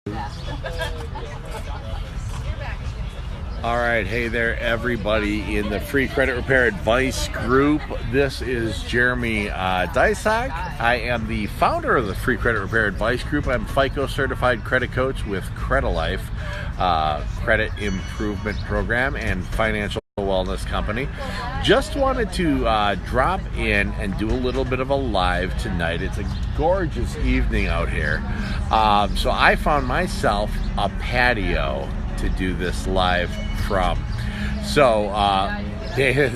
All right, hey there, everybody in the Free Credit Repair Advice Group. This is Jeremy Deysach. I am the founder of the Free Credit Repair Advice Group. I'm FICO certified credit coach with Credilife, credit improvement program and financial wellness company. Just wanted to drop in and do a little bit of a live tonight. It's a gorgeous evening out here. So I found myself a patio to do this live from. So,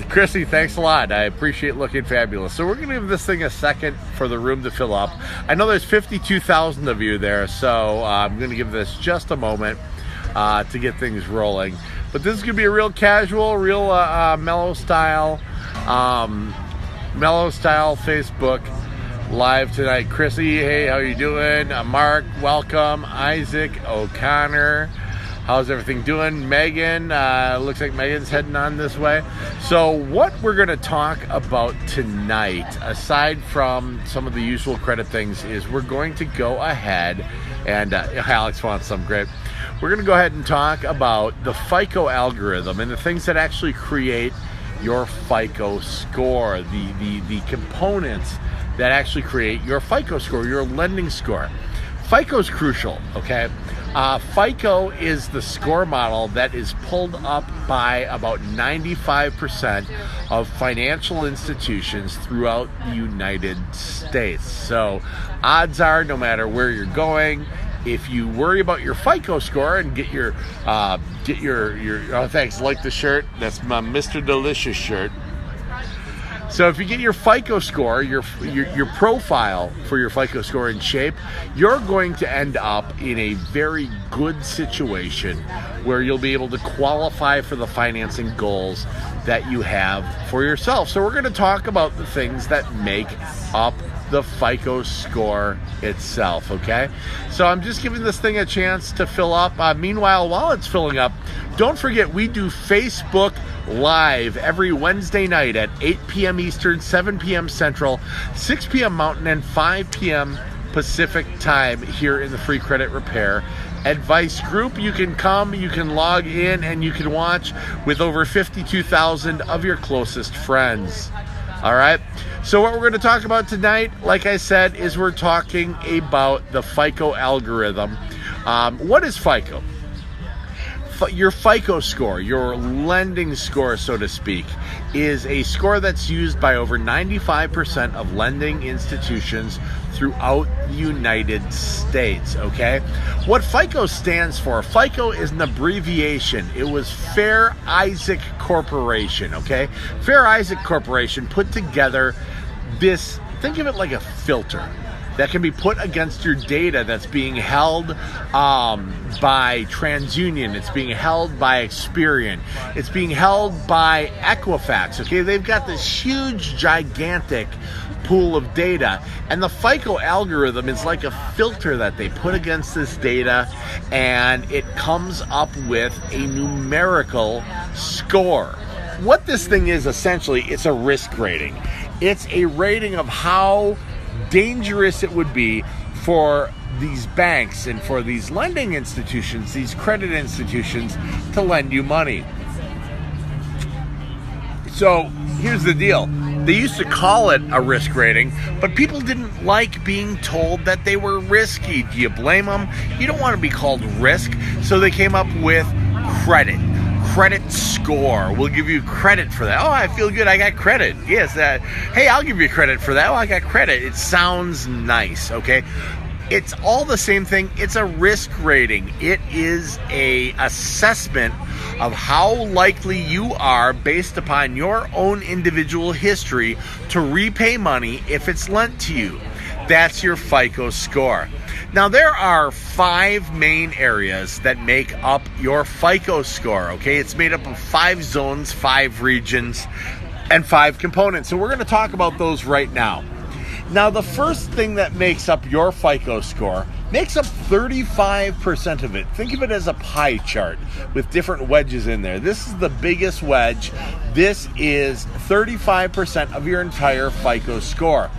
Chrissy, thanks a lot. I appreciate looking fabulous. So we're going to give this thing a second for the room to fill up. I know there's 52,000 of you there, so I'm going to give this just a moment to get things rolling. But this is going to be a real casual, real mellow style Facebook live tonight. Chrissy, hey, how you doing? Mark, welcome. Isaac, O'Connor, how's everything doing? Megan, looks like Megan's heading on this way. So what we're going to talk about tonight, aside from some of the usual credit things, is we're going to go ahead and Alex wants some, great. We're going to go ahead and talk about the FICO algorithm and the things that actually create your FICO score, the components that actually create your FICO score, your lending score. FICO is crucial, okay? FICO is the score model that is pulled up by about 95% of financial institutions throughout the United States. So odds are, no matter where you're going, if you worry about your FICO score and get your oh, thanks, like the shirt, that's my Mr. Delicious shirt. So if you get your FICO score, your profile for your FICO score in shape, you're going to end up in a very good situation where you'll be able to qualify for the financing goals that you have for yourself. So we're going to talk about the things that make up the FICO score itself, okay? So I'm just giving this thing a chance to fill up. Meanwhile, while it's filling up, don't forget we do Facebook Live every Wednesday night at 8 p.m. Eastern, 7 p.m. Central, 6 p.m. Mountain, and 5 p.m. Pacific time here in the Free Credit Repair Advice Group. You can come, you can log in, and you can watch with over 52,000 of your closest friends. All right, so what we're going to talk about tonight, like I said, is we're talking about the FICO algorithm. What is FICO? Your FICO score, your lending score, so to speak, is a score that's used by over 95% of lending institutions throughout the United States, okay? What FICO stands for, FICO is an abbreviation. It was Fair Isaac Corporation, okay? Fair Isaac Corporation put together this, think of it like a filter that can be put against your data that's being held by TransUnion. It's being held by Experian. It's being held by Equifax, okay? They've got this huge, gigantic pool of data, and the FICO algorithm is like a filter that they put against this data, and it comes up with a numerical score. What this thing is, essentially, it's a risk rating. It's a rating of how dangerous it would be for these banks and for these lending institutions, these credit institutions, to lend you money. So here's the deal. They used to call it a risk rating, but people didn't like being told that they were risky. Do you blame them? You don't want to be called risk. So they came up with credit score. We'll give you credit for that. Oh, I feel good, I got credit. Yes, hey, I'll give you credit for that. Oh, I got credit. It sounds nice, okay? It's all the same thing. It's a risk rating. It is a assessment of how likely you are, based upon your own individual history, to repay money if it's lent to you. That's your FICO score. Now, there are 5 main areas that make up your FICO score, okay? It's made up of 5 zones, 5 regions, and 5 components. So we're going to talk about those right now. Now, the first thing that makes up your FICO score makes up 35% of it. Think of it as a pie chart with different wedges in there. This is the biggest wedge. This is 35% of your entire FICO score.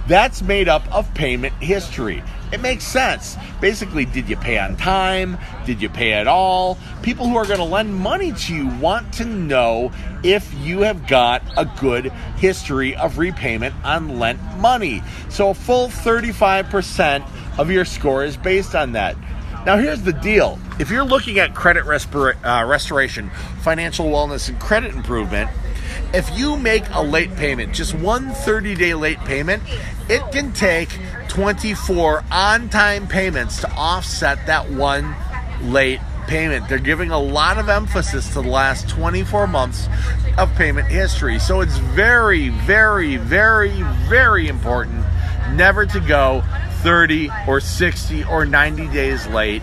That's made up of payment history. It makes sense. Basically, did you pay on time? Did you pay at all? People who are going to lend money to you want to know if you have got a good history of repayment on lent money. So a full 35% of your score is based on that. Now, here's the deal. If you're looking at credit restoration, financial wellness, and credit improvement, if you make a late payment, just one 30-day late payment, it can take 24 on-time payments to offset that one late payment. They're giving a lot of emphasis to the last 24 months of payment history. So it's very, very, very, very important never to go 30 or 60 or 90 days late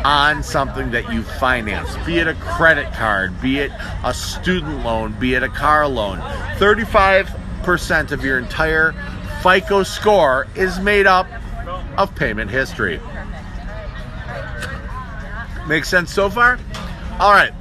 on something that you finance, be it a credit card, be it a student loan, be it a car loan. 35% of your entire FICO score is made up of payment history. Make sense so far? All right.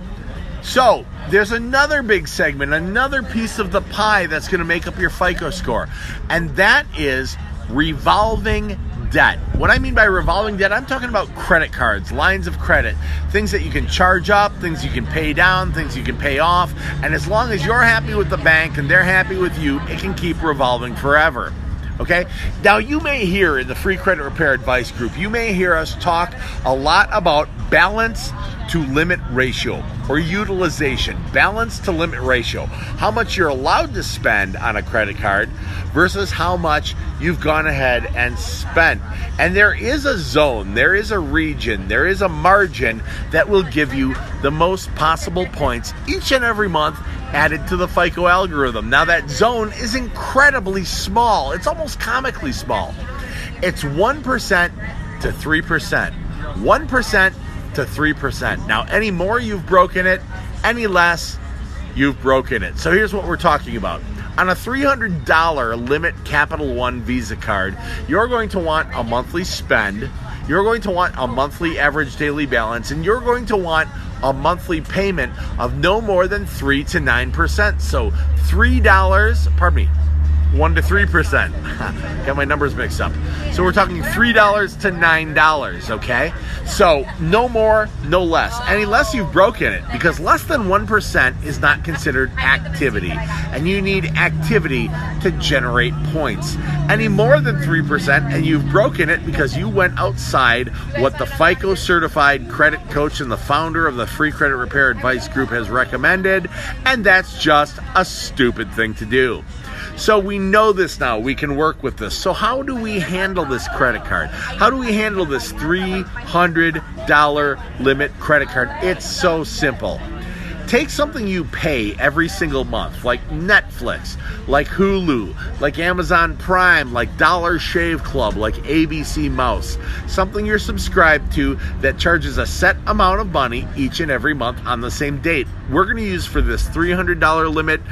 So there's another big segment, another piece of the pie that's going to make up your FICO score, and that is revolving debt. What I mean by revolving debt, I'm talking about credit cards, lines of credit, things that you can charge up, things you can pay down, things you can pay off, and as long as you're happy with the bank and they're happy with you, it can keep revolving forever. Okay? Now, you may hear in the Free Credit Repair Advice Group, you may hear us talk a lot about balance to limit ratio or utilization, balance to limit ratio, how much you're allowed to spend on a credit card versus how much you've gone ahead and spent. And there is a zone, there is a region, there is a margin that will give you the most possible points each and every month added to the FICO algorithm. Now, that zone is incredibly small. It's almost comically small. It's 1% to 3%. 1% to 3%. Now, any more, you've broken it. Any less, you've broken it. So here's what we're talking about. On a $300 limit Capital One Visa card, you're going to want a monthly spend, you're going to want a monthly average daily balance, and you're going to want a monthly payment of no more than 3 to 9%. So $3, pardon me, 1 to 3%. Got my numbers mixed up. So we're talking $3 to $9, okay? So no more, no less. Any less, you've broken it, because less than 1% is not considered activity, and you need activity to generate points. Any more than 3%, and you've broken it because you went outside what the FICO certified credit coach and the founder of the Free Credit Repair Advice Group has recommended, and that's just a stupid thing to do. So we know this now. We can work with this. So how do we handle this credit card? How do we handle this $300 limit credit card? It's so simple. Take something you pay every single month, like Netflix, like Hulu, like Amazon Prime, like Dollar Shave Club, like ABC Mouse. Something you're subscribed to that charges a set amount of money each and every month on the same date. We're going to use for this $300 limit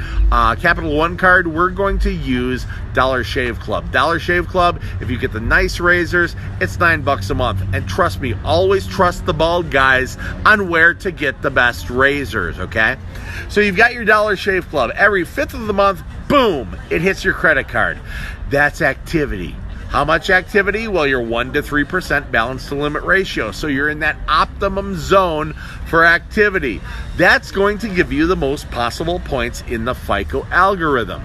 Capital One card, we're going to use Dollar Shave Club. Dollar Shave Club, if you get the nice razors, it's $9 a month. And trust me, always trust the bald guys on where to get the best razors, okay? So you've got your Dollar Shave Club. Every 5th of the month, boom, it hits your credit card. That's activity. How much activity? Well, you're 1 to 3% balance to limit ratio. So you're in that optimum zone for activity. That's going to give you the most possible points in the FICO algorithm.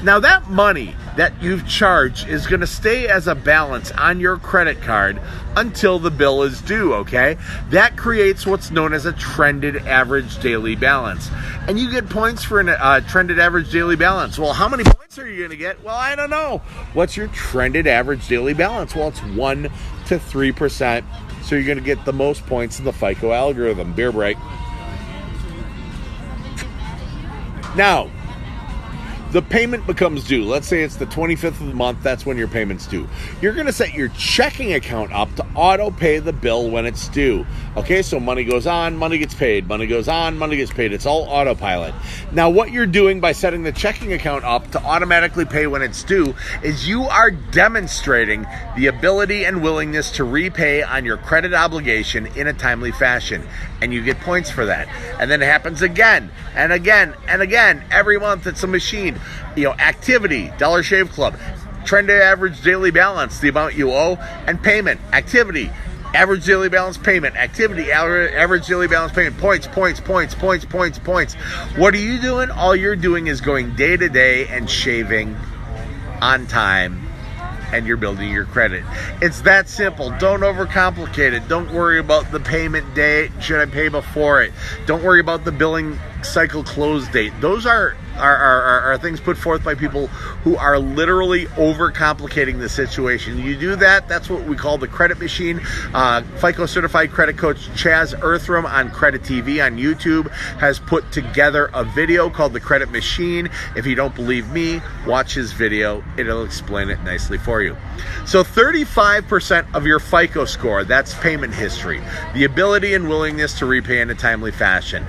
Now, that money that you've charged is going to stay as a balance on your credit card until the bill is due, okay? That creates what's known as a trended average daily balance. And you get points for a trended average daily balance. Well, how many points are you going to get? Well, I don't know. What's your trended average daily balance? Well, it's 1 to 3%. So you're going to get the most points in the FICO algorithm. Beer break. Now, the payment becomes due. Let's say it's the 25th of the month. That's when your payment's due. You're going to set your checking account up to auto pay the bill when it's due. Okay, so money goes on, money gets paid. Money goes on, money gets paid. It's all autopilot. Now, what you're doing by setting the checking account up to automatically pay when it's due is you are demonstrating the ability and willingness to repay on your credit obligation in a timely fashion. And you get points for that. And then it happens again and again and again. Every month it's a machine. You know, activity, Dollar Shave Club. trend to average daily balance, the amount you owe, and payment, activity, average daily balance, payment, activity, average daily balance, payment, points. What are you doing? All you're doing is going day to day and shaving on time, and you're building your credit. It's that simple. Don't overcomplicate it. Don't worry about the payment date. Should I pay before it? Don't worry about the billing cycle close date. Those are things put forth by people who are literally overcomplicating the situation. You do that, that's what we call the credit machine. FICO certified credit coach Chaz Earthram on CrediTV on YouTube has put together a video called the credit machine. If you don't believe me, watch his video. It'll explain it nicely for you. So 35% of your FICO score, that's payment history, the ability and willingness to repay in a timely fashion.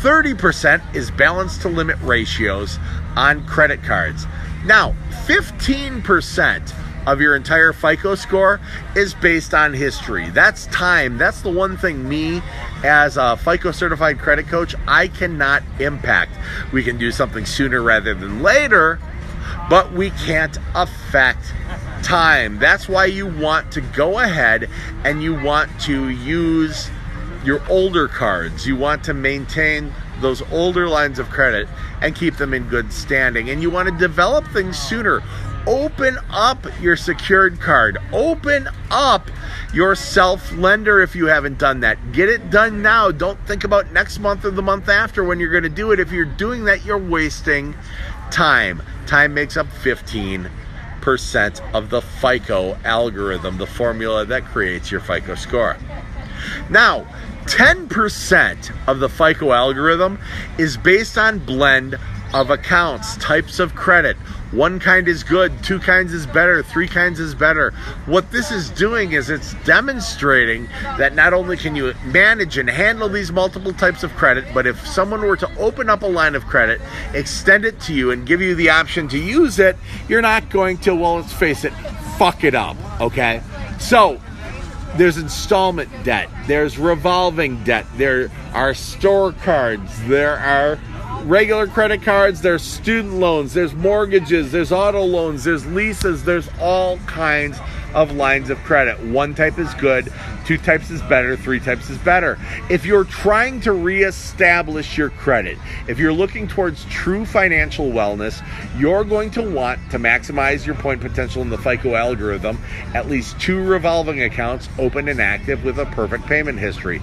30% is balance to limit ratios on credit cards. Now, 15% of your entire FICO score is based on history. That's time. That's the one thing me, as a FICO certified credit coach, I cannot impact. We can do something sooner rather than later, but we can't affect time. That's why you want to go ahead and you want to use your older cards. You want to maintain those older lines of credit and keep them in good standing. And you want to develop things sooner. Open up your secured card. Open up your self-lender if you haven't done that. Get it done now. Don't think about next month or the month after when you're going to do it. If you're doing that, you're wasting time. Time makes up 15% of the FICO algorithm, the formula that creates your FICO score. Now, 10% of the FICO algorithm is based on blend of accounts, types of credit. One kind is good, two kinds is better, three kinds is better. What this is doing is it's demonstrating that not only can you manage and handle these multiple types of credit, but if someone were to open up a line of credit, extend it to you and give you the option to use it, you're not going to, well, let's face it, fuck it up, okay? So, there's installment debt, there's revolving debt, there are store cards, there are regular credit cards, there's student loans, there's mortgages, there's auto loans, there's leases, there's all kinds of lines of credit. One type is good, two types is better, three types is better. If you're trying to reestablish your credit, if you're looking towards true financial wellness, you're going to want to maximize your point potential in the FICO algorithm, at least 2 revolving accounts open and active with a perfect payment history.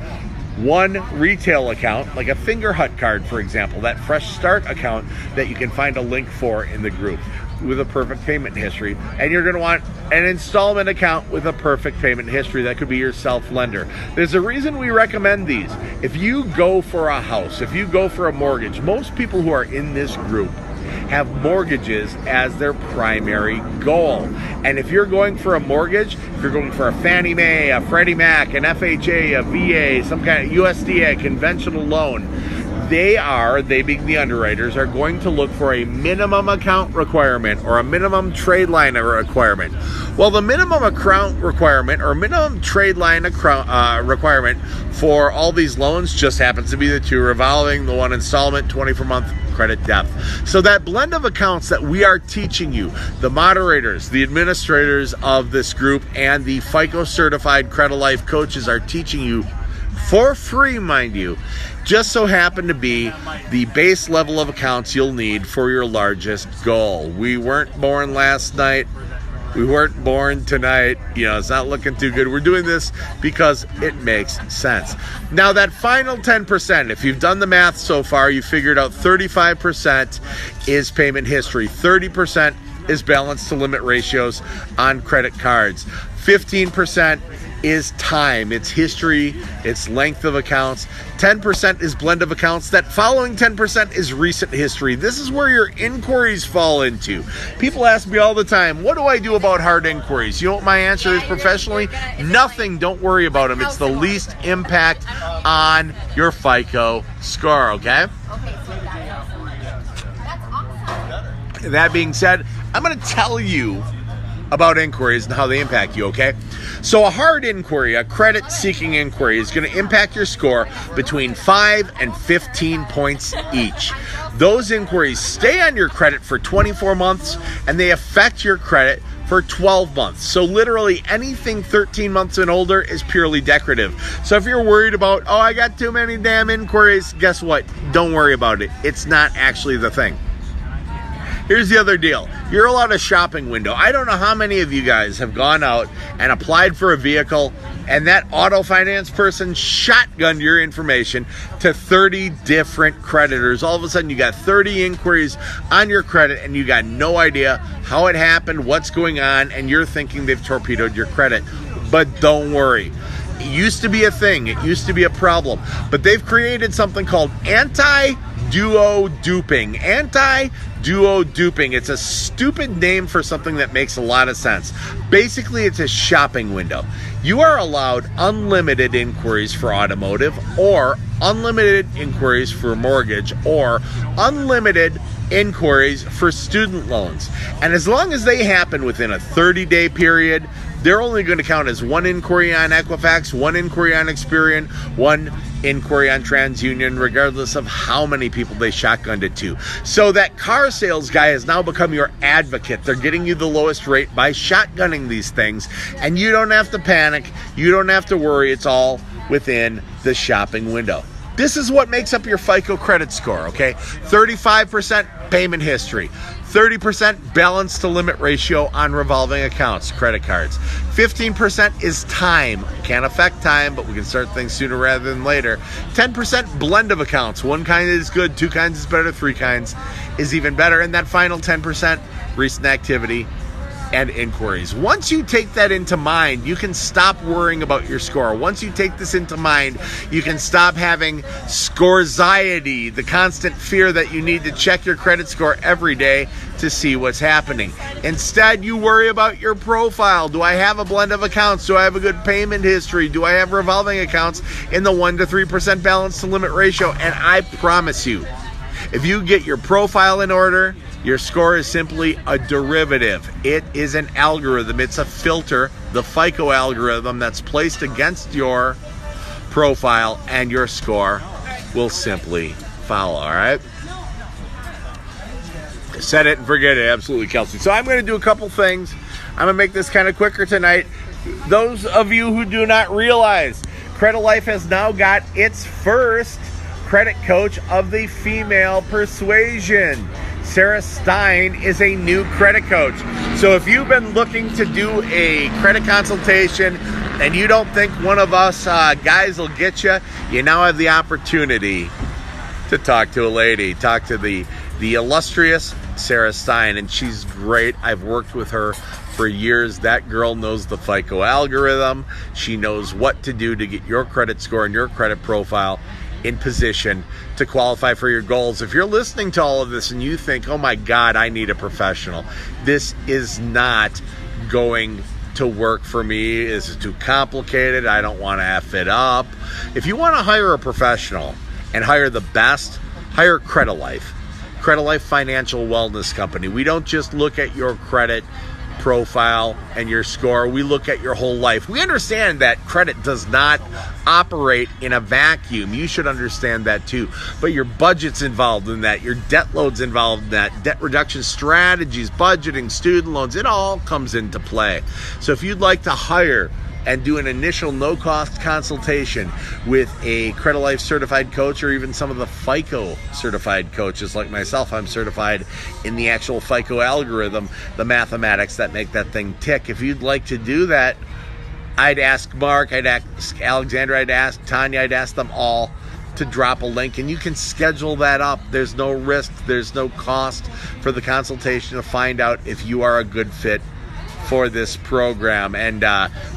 1 retail account, like a Finger Hut card, for example, that Fresh Start account that you can find a link for in the group with a perfect payment history. And you're going to want an installment account with a perfect payment history. That could be your self-lender. There's a reason we recommend these. If you go for a house, if you go for a mortgage, most people who are in this group have mortgages as their primary goal. And if you're going for a mortgage, if you're going for a Fannie Mae, a Freddie Mac, an FHA, a VA, some kind of USDA, conventional loan, they being the underwriters, are going to look for a minimum account requirement or a minimum trade line requirement. Well, the minimum account requirement or minimum trade line requirement for all these loans just happens to be the 2 revolving, the 1 installment, 24-month credit depth. So that blend of accounts that we are teaching you, the moderators, the administrators of this group, and the FICO certified Credilife coaches are teaching you for free, mind you, just so happen to be the base level of accounts you'll need for your largest goal. We weren't born last night. We weren't born tonight. You know, it's not looking too good. We're doing this because it makes sense. Now, that final 10%, if you've done the math so far, you figured out 35% is payment history. 30% is balance to limit ratios on credit cards. 15% is time, it's history, it's length of accounts. 10% is blend of accounts. That following 10% is recent history. This is where your inquiries fall into. People ask me all the time, what do I do about hard inquiries? You know what my answer is professionally? Nothing. Don't worry about them. It's the least impact on your FICO score, okay? That being said, I'm going to tell you about inquiries and how they impact you, okay? So a hard inquiry, a credit-seeking inquiry, is going to impact your score between 5 and 15 points each. Those inquiries stay on your credit for 24 months, and they affect your credit for 12 months. So literally anything 13 months and older is purely decorative. So if you're worried about, oh, I got too many damn inquiries, guess what? Don't worry about it. It's not actually the thing. Here's the other deal. You're allowed a shopping window. I don't know how many of you guys have gone out and applied for a vehicle and that auto finance person shotgunned your information to 30 different creditors. All of a sudden you got 30 inquiries on your credit and you got no idea how it happened, what's going on, and you're thinking they've torpedoed your credit. But don't worry. It used to be a thing. It used to be a problem. But they've created something called anti-duo duping. Anti-duo duping. It's a stupid name for something that makes a lot of sense. Basically, it's a shopping window. You are allowed unlimited inquiries for automotive, or unlimited inquiries for mortgage, or unlimited inquiries for student loans. And as long as they happen within a 30-day period, they're only going to count as one inquiry on Equifax, one inquiry on Experian, one inquiry on TransUnion, regardless of how many people they shotgunned it to. So that car sales guy has now become your advocate. They're getting you the lowest rate by shotgunning these things, and you don't have to panic. You don't have to worry. It's all within the shopping window. This is what makes up your FICO credit score, okay? 35% payment history, 30% balance to limit ratio on revolving accounts, credit cards. 15% is time. Can't affect time, but we can start things sooner rather than later. 10% blend of accounts. One kind is good, two kinds is better, three kinds is even better. And that final 10%, recent activity and inquiries. Once you take that into mind, you can stop worrying about your score. Once you take this into mind, you can stop having scoreanxiety, the constant fear that you need to check your credit score every day to see what's happening. Instead, you worry about your profile. Do I have a blend of accounts? Do I have a good payment history? Do I have revolving accounts in the 1 to 3% balance to limit ratio? And I promise you, if you get your profile in order, your score is simply a derivative. It is an algorithm. It's a filter, the FICO algorithm that's placed against your profile, and your score will simply follow, all right? Set it and forget it, absolutely, Kelsey. So I'm going to do a couple things. I'm going to make this kind of quicker tonight. Those of you who do not realize, Credilife has now got its first credit coach of the female persuasion. Sarah Stein is a new credit coach. So if you've been looking to do a credit consultation and you don't think one of us guys will get you, you now have the opportunity to talk to a lady. Talk to the illustrious Sarah Stein, and she's great. I've worked with her for years. That girl knows the FICO algorithm. She knows what to do to get your credit score and your credit profile in position to qualify for your goals. If you're listening to all of this and you think, oh my God, I need a professional, this is not going to work for me. This is too complicated. I don't want to F it up. If you want to hire a professional and hire the best, hire Credilife. Credilife Financial Wellness Company. We don't just look at your credit profile and your score. We look at your whole life. We understand that credit does not operate in a vacuum. You should understand that too. But your budget's involved in that. Your debt load's involved in that. Debt reduction strategies, budgeting, student loans, it all comes into play. So if you'd like to hire and do an initial no-cost consultation with a Credilife certified coach, or even some of the FICO certified coaches like myself, I'm certified in the actual FICO algorithm, the mathematics that make that thing tick. If you'd like to do that, I'd ask Mark, I'd ask Alexandra, I'd ask Tanya, I'd ask them all to drop a link, and you can schedule that up. There's no risk, there's no cost for the consultation to find out if you are a good fit for this program. And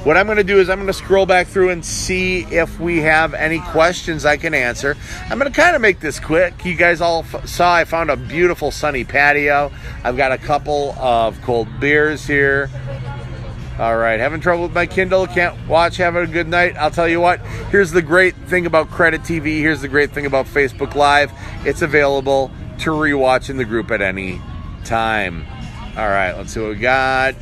what I'm going to do is I'm going to scroll back through and see if we have any questions I can answer. I'm going to kind of make this quick. You guys all saw I found a beautiful sunny patio. I've got a couple of cold beers here. All right, having trouble with my Kindle, can't watch, having a good night. I'll tell you what, here's the great thing about CrediTV. Here's the great thing about Facebook Live. It's available to rewatch in the group at any time. All right, let's see what we got.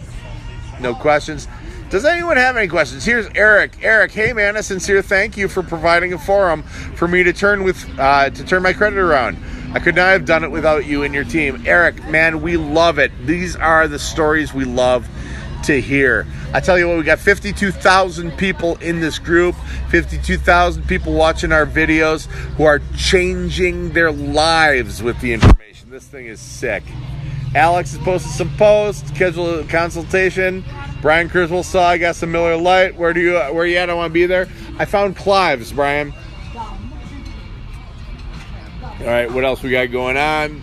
no questions. Does anyone have any questions? Here's Eric. Eric, hey man, a sincere thank you for providing a forum for me to turn my credit around. I could not have done it without you and your team. Eric, man, we love it. These are the stories we love to hear. I tell you what, we got 52,000 people in this group, 52,000 people watching our videos who are changing their lives with the information. This thing is sick. Alex has posted some posts, schedule a consultation. Brian Criswell saw I got some Miller Lite. Where you at? I want to be there. I found Clive's, Brian. All right, what else we got going on?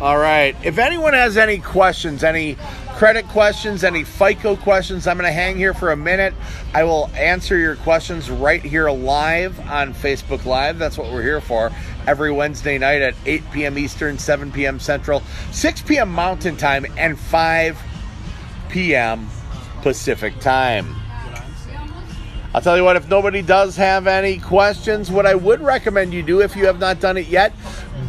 All right, if anyone has any questions, any credit questions, any FICO questions, I'm going to hang here for a minute. I will answer your questions right here live on Facebook Live. That's what we're here for. Every Wednesday night at 8 p.m. Eastern, 7 p.m. Central, 6 p.m. Mountain Time, and 5 p.m. Pacific Time. I'll tell you what, if nobody does have any questions, what I would recommend you do, if you have not done it yet,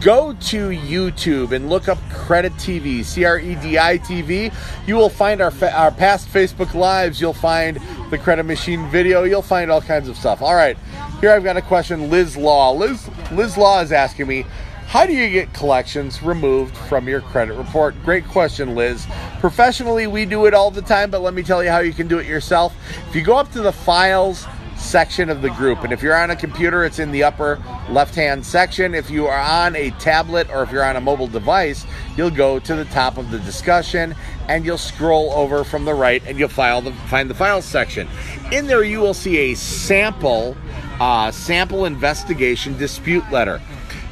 go to YouTube and look up CrediTV, CREDITV. You will find our past Facebook Lives. You'll find the Credit Machine video. You'll find all kinds of stuff. All right, here I've got a question. Liz Law. Liz Law is asking me, how do you get collections removed from your credit report? Great question, Liz. Professionally, we do it all the time, but let me tell you how you can do it yourself. If you go up to the Files section of the group, and if you're on a computer, it's in the upper left-hand section. If you are on a tablet or if you're on a mobile device, you'll go to the top of the discussion, and you'll scroll over from the right, and you'll find the Files section. In there, you will see a sample investigation dispute letter.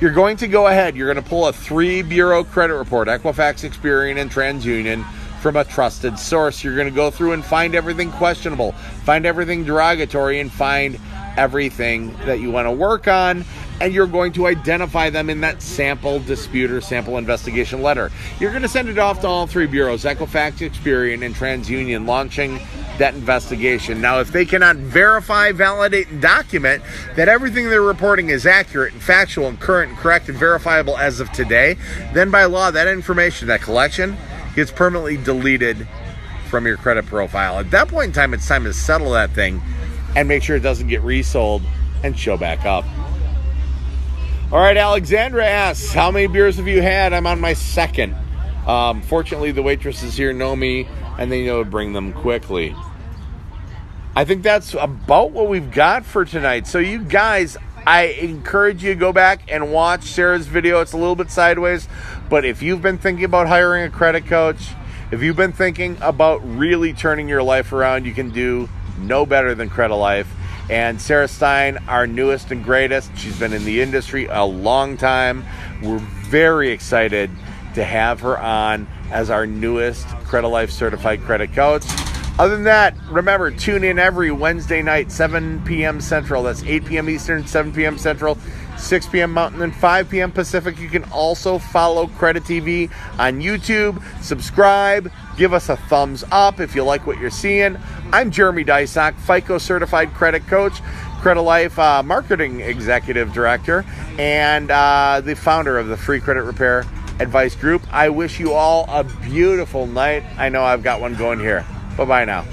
You're going to go ahead, you're going to pull a 3-bureau credit report, Equifax, Experian, and TransUnion, from a trusted source. You're going to go through and find everything questionable, find everything derogatory, and find everything that you want to work on, and you're going to identify them in that sample dispute or sample investigation letter. You're going to send it off to all 3 bureaus, Equifax, Experian, and TransUnion, launching that investigation. Now, if they cannot verify, validate, and document that everything they're reporting is accurate and factual and current and correct and verifiable as of today, then by law, that information, that collection, gets permanently deleted from your credit profile. At that point in time, it's time to settle that thing and make sure it doesn't get resold and show back up. All right, Alexandra asks, how many beers have you had? I'm on my second. Fortunately, the waitresses here know me, and they know to bring them quickly. I think that's about what we've got for tonight. So you guys, I encourage you to go back and watch Sarah's video. It's a little bit sideways, but if you've been thinking about hiring a credit coach, if you've been thinking about really turning your life around, you can do no better than Credilife. And Sarah Stein, our newest and greatest, she's been in the industry a long time. We're very excited to have her on as our newest Credilife certified credit coach. Other than that, remember, tune in every Wednesday night, 7 p.m. Central. That's 8 p.m. Eastern, 7 p.m. Central, 6 p.m. Mountain, and 5 p.m. Pacific. You can also follow CrediTV on YouTube. Subscribe. Give us a thumbs up if you like what you're seeing. I'm Jeremy Deysach, FICO certified credit coach, Credilife marketing executive director, and the founder of the Free Credit Repair Advice Group. I wish you all a beautiful night. I know I've got one going here. Bye-bye now.